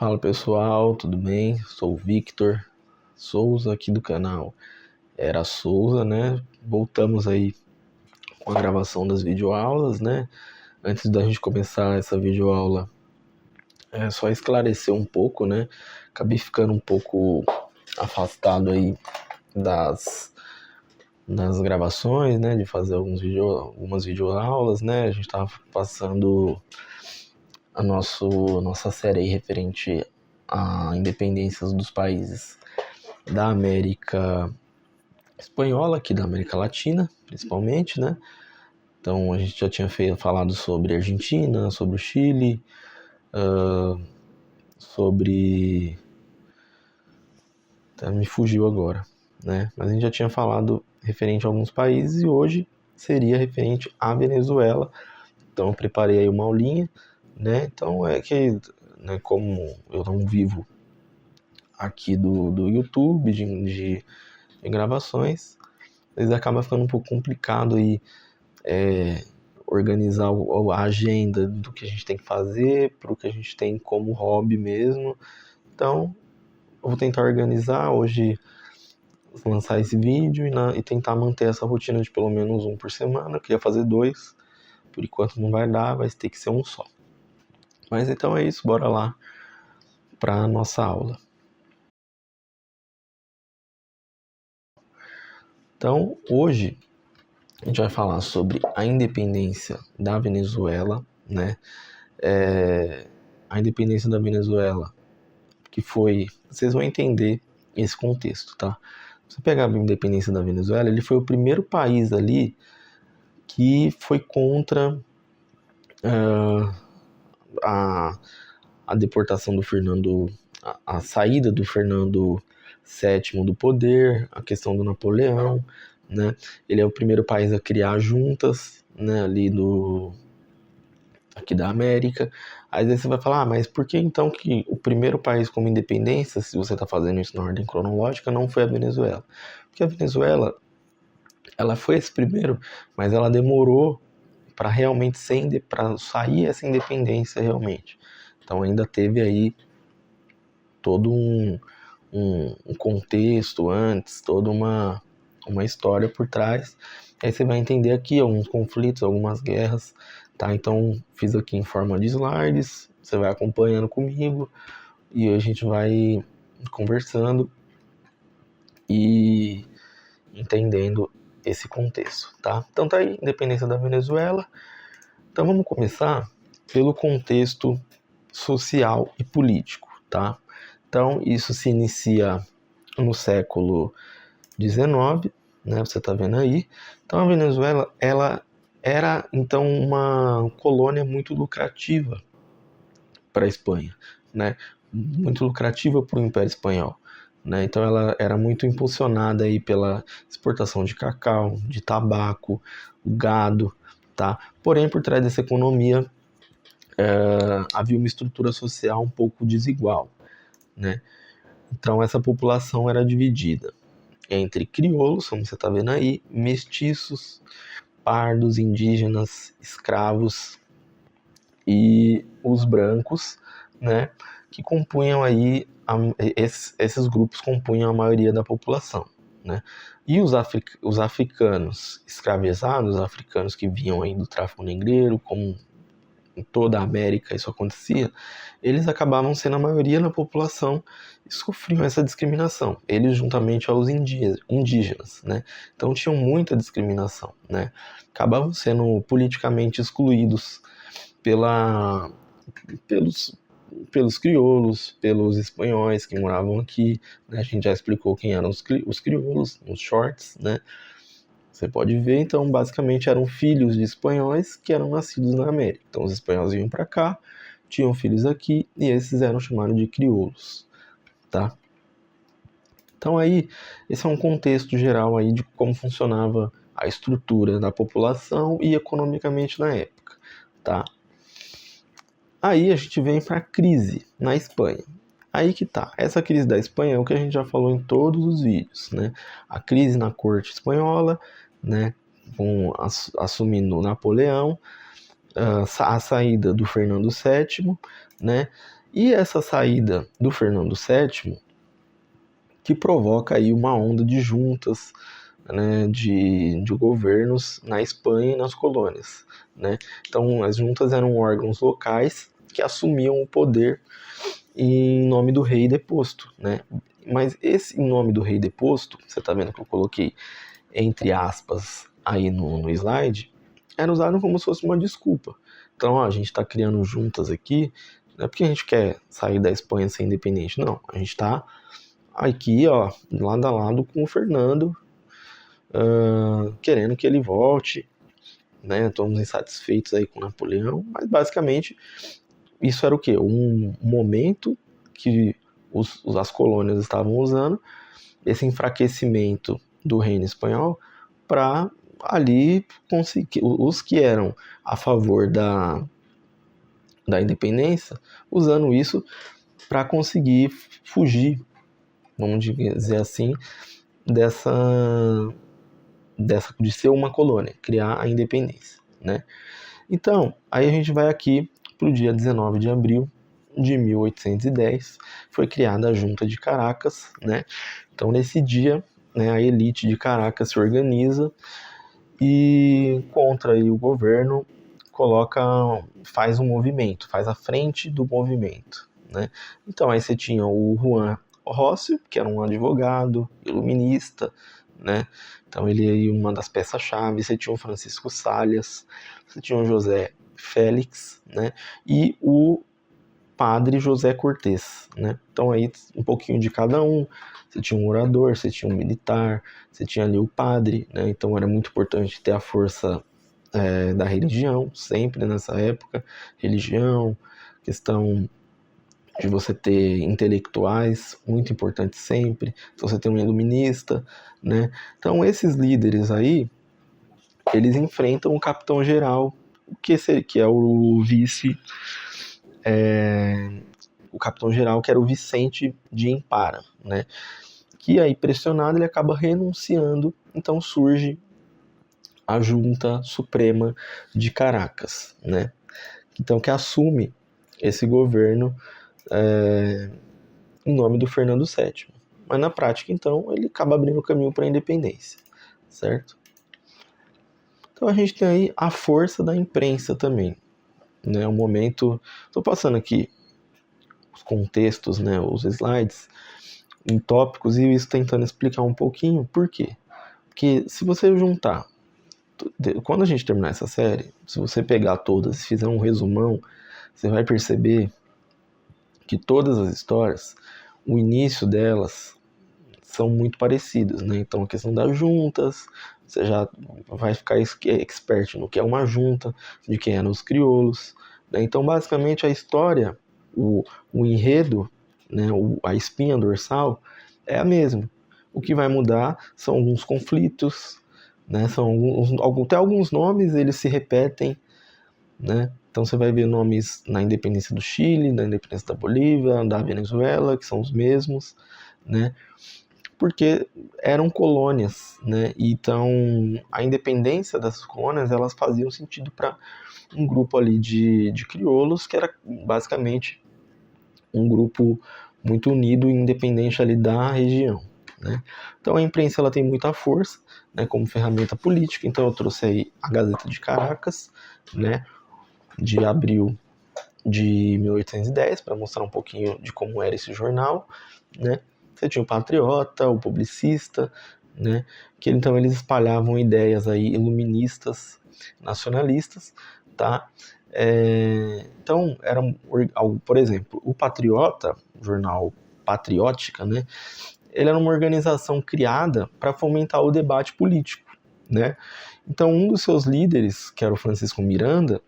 Fala pessoal, tudo bem? Sou o Victor Souza aqui do canal Era Souza, né? Voltamos aí com a gravação das videoaulas, né? Antes da gente começar essa videoaula, é só esclarecer um pouco, né? Acabei ficando um pouco afastado aí das gravações, né? De fazer algumas videoaulas, né? A gente tava passando nossa série aí referente a independências dos países da América Espanhola, aqui da América Latina, principalmente, né? Então a gente já tinha falado sobre a Argentina, sobre o Chile, sobre... Até me fugiu agora, né? Mas a gente já tinha falado referente a alguns países e hoje seria referente à Venezuela. Então eu preparei aí uma aulinha, né? Então é que, né, como eu não vivo aqui do YouTube, de gravações, às vezes acaba ficando um pouco complicado aí organizar a agenda do que a gente tem que fazer, para o que a gente tem como hobby mesmo. Então, eu vou tentar organizar hoje, lançar esse vídeo e tentar manter essa rotina de pelo menos um por semana. Eu queria fazer 2, por enquanto não vai dar, vai ter que ser um só. Mas então é isso, bora lá para a nossa aula. Então, hoje a gente vai falar sobre a independência da Venezuela, né? A independência da Venezuela, que foi... Vocês vão entender esse contexto, tá? Se você pegar a independência da Venezuela, ele foi o primeiro país ali que foi contra a deportação do Fernando, a saída do Fernando VII do poder, a questão do Napoleão, né? Ele é o primeiro país a criar juntas, né, ali aqui da América. Aí você vai falar, mas por que então que o primeiro país como independência, se você está fazendo isso na ordem cronológica, não foi a Venezuela? Porque a Venezuela, ela foi esse primeiro, mas ela demorou para realmente para sair essa independência realmente. Então ainda teve aí todo um contexto antes, toda uma história por trás. Aí você vai entender aqui alguns conflitos, algumas guerras, tá? Então fiz aqui em forma de slides, você vai acompanhando comigo e a gente vai conversando e entendendo esse contexto, tá? Então tá aí, independência da Venezuela. Então vamos começar pelo contexto social e político, tá? Então isso se inicia no século XIX, né? Você está vendo aí. Então a Venezuela, ela era então uma colônia muito lucrativa para a Espanha, né? Muito lucrativa para o Império Espanhol, né? Então ela era muito impulsionada aí pela exportação de cacau, de tabaco, gado, tá? Porém, por trás dessa economia havia uma estrutura social um pouco desigual, né? Então essa população era dividida entre crioulos, como você está vendo aí, mestiços, pardos, indígenas, escravos e os brancos, né, que compunham aí, esses grupos compunham a maioria da população, né. E os africanos escravizados, os africanos que vinham aí do tráfico negreiro, como em toda a América isso acontecia, eles acabavam sendo a maioria da população e sofriam essa discriminação, eles juntamente aos indígenas, né? Então tinham muita discriminação, né? Acabavam sendo politicamente excluídos pelos crioulos, pelos espanhóis que moravam aqui, né? A gente já explicou quem eram os crioulos, os shorts, né? Você pode ver, então, basicamente eram filhos de espanhóis que eram nascidos na América. Então, os espanhóis vinham para cá, tinham filhos aqui, e esses eram chamados de crioulos, tá? Então, aí, esse é um contexto geral aí de como funcionava a estrutura da população e economicamente na época, tá? Aí a gente vem para a crise na Espanha. Aí que tá, essa crise da Espanha é o que a gente já falou em todos os vídeos, né? A crise na corte espanhola, né, assumindo Napoleão, a saída do Fernando VII, né, E essa saída do Fernando VII que provoca aí uma onda de juntas, né, de governos na Espanha e nas colônias, né? Então as juntas eram órgãos locais que assumiam o poder em nome do rei deposto, né? Mas esse em nome do rei deposto, você está vendo que eu coloquei entre aspas aí no slide, era usado como se fosse uma desculpa. Então, ó, a gente está criando juntas aqui, não é porque a gente quer sair da Espanha ser independente, não. A gente está aqui, ó, lado a lado com o Fernando, querendo que ele volte, né? Estamos insatisfeitos aí com Napoleão, mas basicamente isso era o quê? Um momento que as colônias estavam usando esse enfraquecimento do reino espanhol para ali conseguir, os que eram a favor da independência, usando isso para conseguir fugir, vamos dizer assim, dessa de ser uma colônia, criar a independência, né? Então, aí a gente vai aqui para o dia 19 de abril de 1810, foi criada a Junta de Caracas, né? Então, nesse dia, né, a elite de Caracas se organiza e contra aí o governo faz um movimento, faz a frente do movimento, né? Então, aí você tinha o Juan Rócio, que era um advogado, iluminista, né? Então ele é uma das peças-chave. Você tinha o Francisco Salles, você tinha o José Félix, né? E o padre José Cortés, né? Então aí um pouquinho de cada um. Você tinha um orador, você tinha um militar, você tinha ali o padre, né? Então era muito importante ter a força da religião, sempre nessa época. Religião, questão de você ter intelectuais, muito importante sempre. Então você tem um iluminista, né? Então esses líderes aí, eles enfrentam o capitão-geral, que é o vice, o capitão-geral, que era o Vicente de Empara, né? Que aí, pressionado, ele acaba renunciando, então surge a Junta Suprema de Caracas, né? Então, que assume esse governo em nome do Fernando VII. Mas na prática, então, ele acaba abrindo o caminho para a independência, certo? Então a gente tem aí a força da imprensa também, né? O momento, estou passando aqui os contextos, né, os slides, em tópicos, e isso tentando explicar um pouquinho por quê. Porque se você juntar, quando a gente terminar essa série, se você pegar todas e fizer um resumão, você vai perceber que todas as histórias, o início delas são muito parecidas, né? Então a questão das juntas, você já vai ficar expert no que é uma junta, de quem eram os crioulos, né? Então basicamente a história, o enredo, né, a espinha dorsal é a mesma. O que vai mudar são alguns conflitos, né? São até alguns nomes eles se repetem, né? Então você vai ver nomes na independência do Chile, na independência da Bolívia, da Venezuela, que são os mesmos, né? Porque eram colônias, né? Então a independência dessas colônias, elas faziam sentido para um grupo ali de crioulos, que era basicamente um grupo muito unido e independente ali da região, né? Então a imprensa, ela tem muita força, né, como ferramenta política. Então eu trouxe aí a Gazeta de Caracas, né, de abril de 1810, para mostrar um pouquinho de como era esse jornal, né? Você tinha o Patriota, o Publicista, né? Que então eles espalhavam ideias aí iluministas, nacionalistas, tá? Então por exemplo, o Patriota, o jornal Patriótica, né? Ele era uma organização criada para fomentar o debate político, né? Então um dos seus líderes, que era o Francisco Miranda,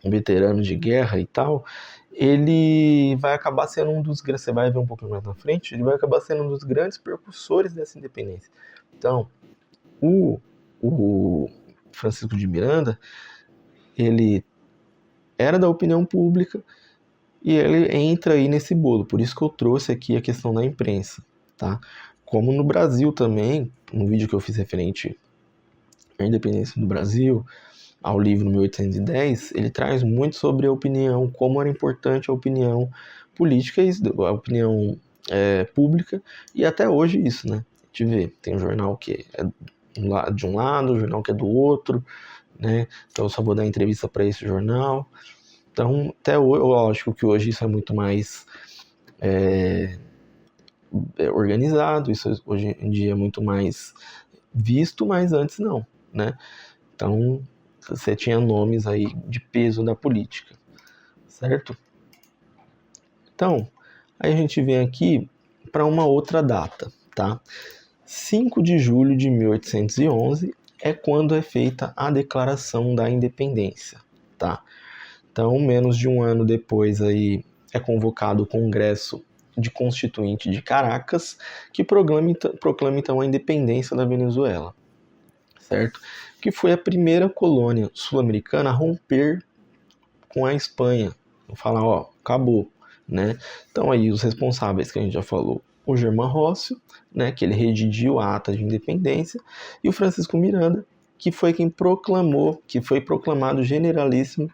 um veterano de guerra e tal, ele vai acabar sendo um dos grandes, você vai ver um pouquinho mais na frente, ele vai acabar sendo um dos grandes percussores dessa independência. Então, o Francisco de Miranda, ele era da opinião pública e ele entra aí nesse bolo, por isso que eu trouxe aqui a questão da imprensa, tá? Como no Brasil também, no vídeo que eu fiz referente à independência do Brasil, ao livro 1810, ele traz muito sobre a opinião, como era importante a opinião política, a opinião pública, e até hoje isso, né? A gente vê, tem um jornal que é de um lado, um jornal que é do outro, né? Então eu só vou dar entrevista para esse jornal. Então, até hoje, lógico que hoje isso é muito mais organizado, isso hoje em dia é muito mais visto, mas antes não, né? Então, você tinha nomes aí de peso da política, certo? Então, aí a gente vem aqui para uma outra data, tá? 5 de julho de 1811 é quando é feita a Declaração da Independência, tá? Então, menos de um ano depois aí é convocado o Congresso de Constituinte de Caracas, que proclama então a independência da Venezuela, certo? Que foi a primeira colônia sul-americana a romper com a Espanha. Falar, ó, acabou, né? Então aí os responsáveis que a gente já falou, o Germán Róssio, né, que ele redigiu a ata de independência, e o Francisco Miranda, que foi quem proclamou, que foi proclamado generalíssimo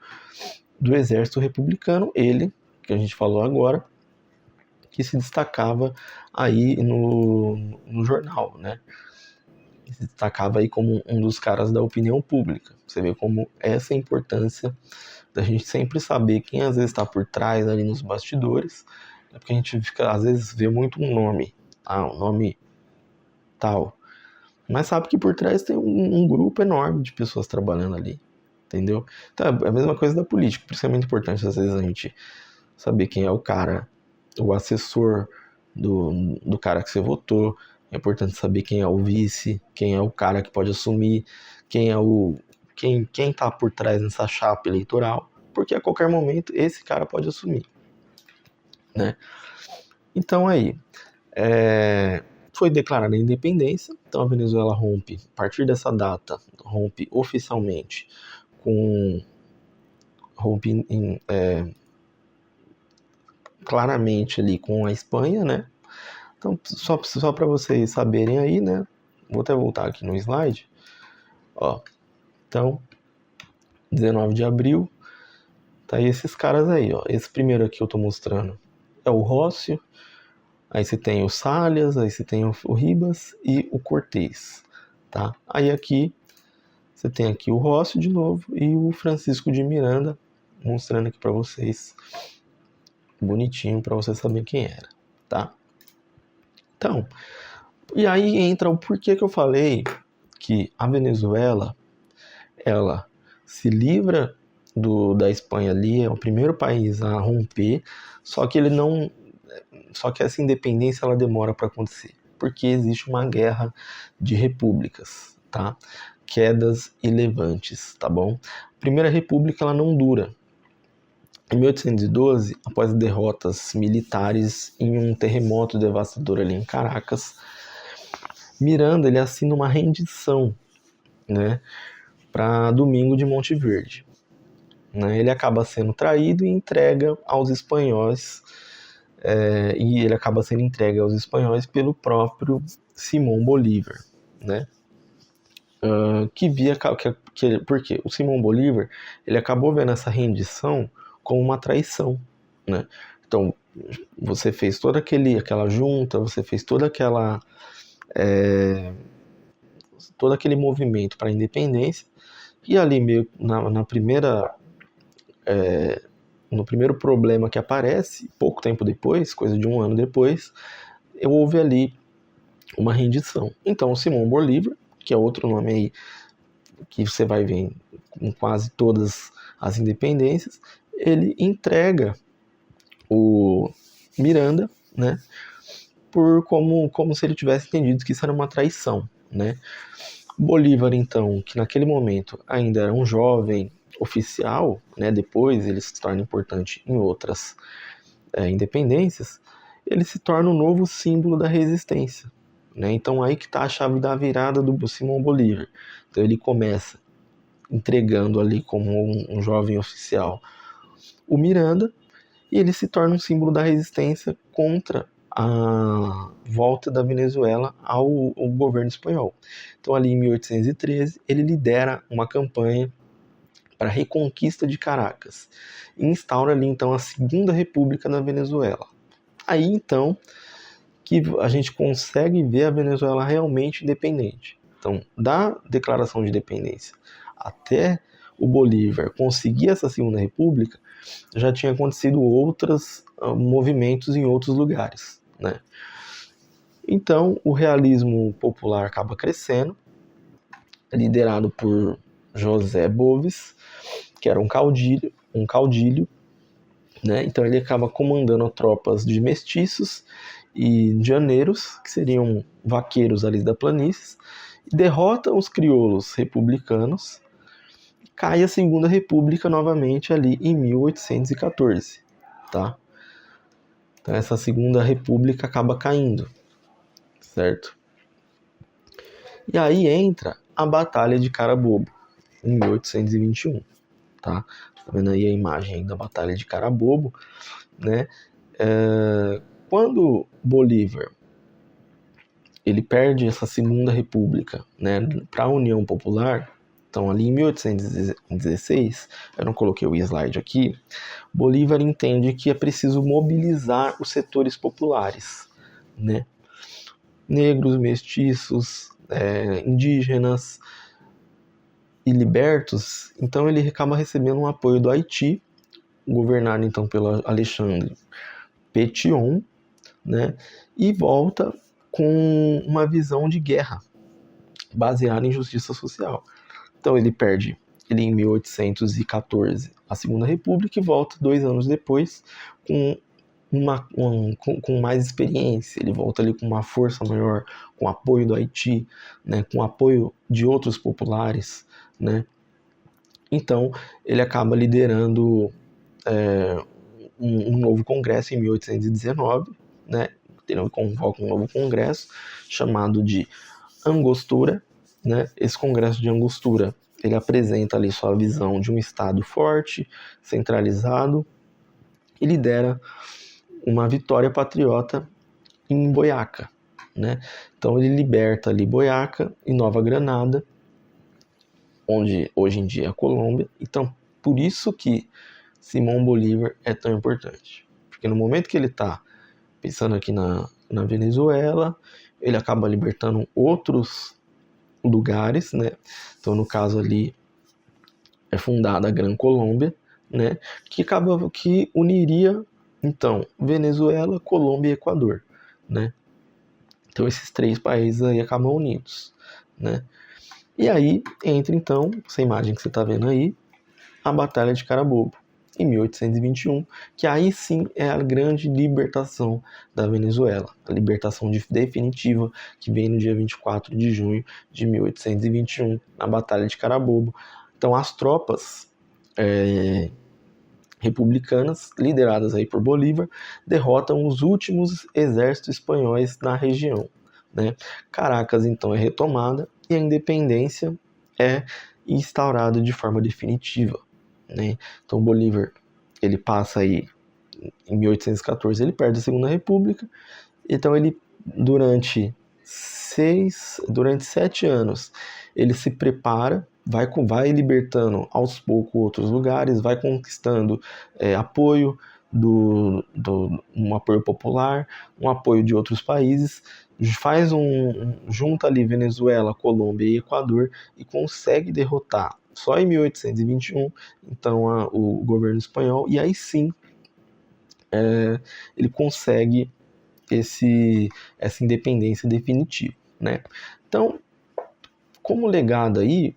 do exército republicano, ele, que a gente falou agora, que se destacava aí no jornal, né? Se destacava aí como um dos caras da opinião pública. Você vê como essa é a importância da gente sempre saber quem às vezes está por trás ali nos bastidores, é porque a gente fica, às vezes vê muito um nome, um nome tal, mas sabe que por trás tem um grupo enorme de pessoas trabalhando ali, entendeu? Então é a mesma coisa da política, por isso é muito importante às vezes a gente saber quem é o cara, o assessor do cara que você votou, é importante saber quem é o vice, quem é o cara que pode assumir, quem é quem tá por trás nessa chapa eleitoral, porque a qualquer momento esse cara pode assumir, né? Então aí, foi declarada a independência, então a Venezuela rompe, a partir dessa data, rompe oficialmente claramente ali com a Espanha, né? Então, só para vocês saberem aí, né? Vou até voltar aqui no slide. Ó, então, 19 de abril, tá aí esses caras aí, ó. Esse primeiro aqui eu tô mostrando é o Róssio, aí você tem o Salles, aí você tem o Ribas e o Cortés, tá? Aí aqui, você tem aqui o Róssio de novo e o Francisco de Miranda, mostrando aqui para vocês, bonitinho, para você saber quem era, tá? Então, e aí entra o porquê que eu falei que a Venezuela, ela se livra da Espanha ali, é o primeiro país a romper, só que essa independência ela demora para acontecer, porque existe uma guerra de repúblicas, tá? Quedas e levantes, tá bom? A Primeira República ela não dura. Em 1812, após derrotas militares em um terremoto devastador ali em Caracas, Miranda ele assina uma rendição, né, para Domingo de Monte Verde. Né? Ele acaba sendo traído e entrega aos espanhóis, e ele acaba sendo entregue aos espanhóis pelo próprio Simão Bolívar, né? Porque o Simão Bolívar ele acabou vendo essa rendição como uma traição, né? Então você fez toda aquela junta, você fez todo aquele movimento para a independência, e ali meio no primeiro problema que aparece, pouco tempo depois, coisa de um ano depois, houve ali uma rendição. Então o Simão Bolívar, que é outro nome aí que você vai ver em quase todas as independências, ele entrega o Miranda, né, como se ele tivesse entendido que isso era uma traição, né. Bolívar, então, que naquele momento ainda era um jovem oficial, né, depois ele se torna importante em outras independências, ele se torna um novo símbolo da resistência, né. Então aí que está a chave da virada do Simão Bolívar. Então ele começa entregando ali como um jovem oficial o Miranda, e ele se torna um símbolo da resistência contra a volta da Venezuela ao governo espanhol. Então ali em 1813 ele lidera uma campanha para a reconquista de Caracas e instaura ali então a Segunda República na Venezuela. Aí então que a gente consegue ver a Venezuela realmente independente. Então, da declaração de independência até o Bolívar conseguir essa Segunda República, já tinha acontecido outros movimentos em outros lugares, né? Então, o realismo popular acaba crescendo, liderado por José Boves, que era um caudilho, né? Então ele acaba comandando tropas de mestiços e llaneiros, que seriam vaqueiros ali da planície, e derrota os crioulos republicanos, e cai a Segunda República novamente ali em 1814, tá? Então essa Segunda República acaba caindo, certo? E aí entra a Batalha de Carabobo, em 1821, tá? Tá vendo aí a imagem da Batalha de Carabobo, né? Quando Bolívar ele perde essa Segunda República, né, para a União Popular, então ali em 1816, eu não coloquei o slide aqui, Bolívar entende que é preciso mobilizar os setores populares, né, negros, mestiços, indígenas e libertos. Então ele acaba recebendo um apoio do Haiti, governado então pelo Alexandre Pétion, né, e volta com uma visão de guerra baseada em justiça social. Então ele perde em 1814 a Segunda República e volta 2 anos depois com com mais experiência. Ele volta ali com uma força maior, com apoio do Haiti, né, com apoio de outros populares, né. Então ele acaba liderando um novo congresso em 1819, né. Ele convoca um novo congresso chamado de Angostura, né? Esse congresso de Angostura, ele apresenta ali sua visão de um estado forte, centralizado, e lidera uma vitória patriota em Boyaca, né? Então ele liberta ali Boyaca e Nova Granada, onde hoje em dia é a Colômbia. Então, por isso que Simão Bolívar é tão importante, porque no momento que ele está pensando aqui na Venezuela, ele acaba libertando outros lugares, né? Então, no caso ali, é fundada a Gran Colômbia, né? Que uniria, então, Venezuela, Colômbia e Equador, né? Então, esses 3 países aí acabam unidos, né? E aí entra, então, essa imagem que você está vendo aí, a Batalha de Carabobo, em 1821, que aí sim é a grande libertação da Venezuela, a libertação definitiva, que vem no dia 24 de junho de 1821, na Batalha de Carabobo. Então as tropas republicanas, lideradas aí por Bolívar, derrotam os últimos exércitos espanhóis na região, né? Caracas então é retomada e a independência é instaurada de forma definitiva, né? Então Bolívar, ele passa aí em 1814, ele perde a Segunda República. Então ele durante 7 anos ele se prepara, vai libertando aos poucos outros lugares, vai conquistando apoio um apoio popular, um apoio de outros países, junta ali Venezuela, Colômbia e Equador e consegue derrotar só em 1821 então o governo espanhol, e aí sim ele consegue essa independência definitiva, né? Então, como legado aí,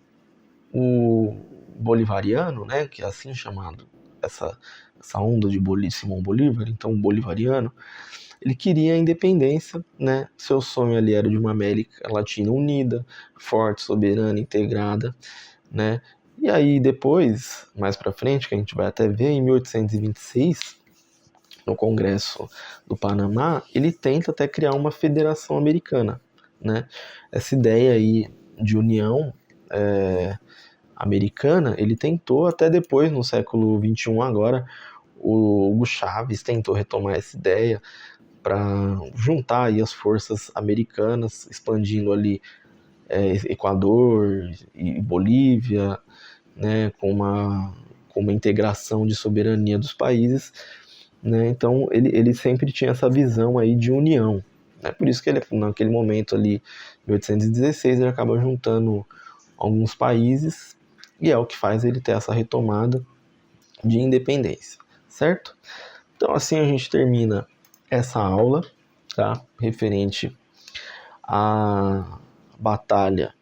o bolivariano, né, que é assim chamado, essa onda de Simão Bolívar, então o bolivariano, ele queria a independência, né? Seu sonho ali era de uma América Latina unida, forte, soberana, integrada, né? E aí depois, mais para frente, que a gente vai até ver, em 1826, no Congresso do Panamá, ele tenta até criar uma federação americana, né? Essa ideia aí de união americana, ele tentou até depois, no século XXI agora, o Hugo Chávez tentou retomar essa ideia para juntar aí as forças americanas, expandindo ali Equador e Bolívia, né, com uma integração de soberania dos países, né, então ele sempre tinha essa visão aí de união, né, por isso que ele, naquele momento ali, em 1816, ele acaba juntando alguns países, e é o que faz ele ter essa retomada de independência, certo? Então assim a gente termina essa aula, tá? Referente à batalha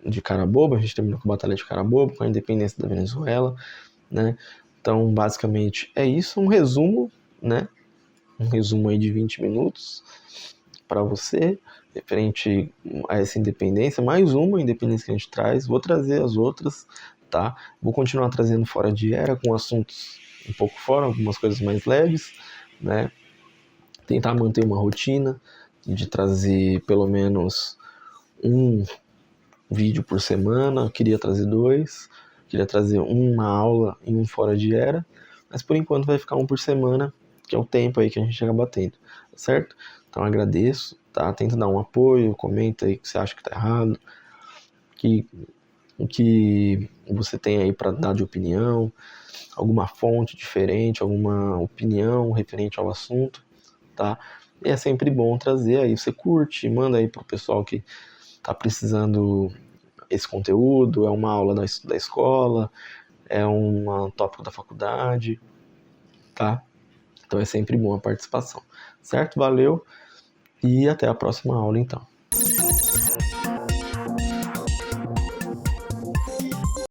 de Carabobo, a gente terminou com a batalha de Carabobo, com a independência da Venezuela, né? Então basicamente é isso, um resumo, né? Um resumo aí de 20 minutos para você, referente a essa independência, mais uma independência que a gente traz, vou trazer as outras, tá? Vou continuar trazendo fora de era, com assuntos um pouco fora, algumas coisas mais leves, né? Tentar manter uma rotina de trazer pelo menos um vídeo por semana, eu queria trazer 2, queria trazer uma aula e um fora de era, mas por enquanto vai ficar um por semana, que é o tempo aí que a gente chega batendo, certo? Então agradeço, tá? Tenta dar um apoio, comenta aí o que você acha que tá errado, o que você tem aí para dar de opinião, alguma fonte diferente, alguma opinião referente ao assunto, tá? E é sempre bom trazer aí, você curte, manda aí pro pessoal que tá precisando esse conteúdo, é uma aula da escola, é um tópico da faculdade, tá? Então é sempre bom a participação, certo? Valeu e até a próxima aula então.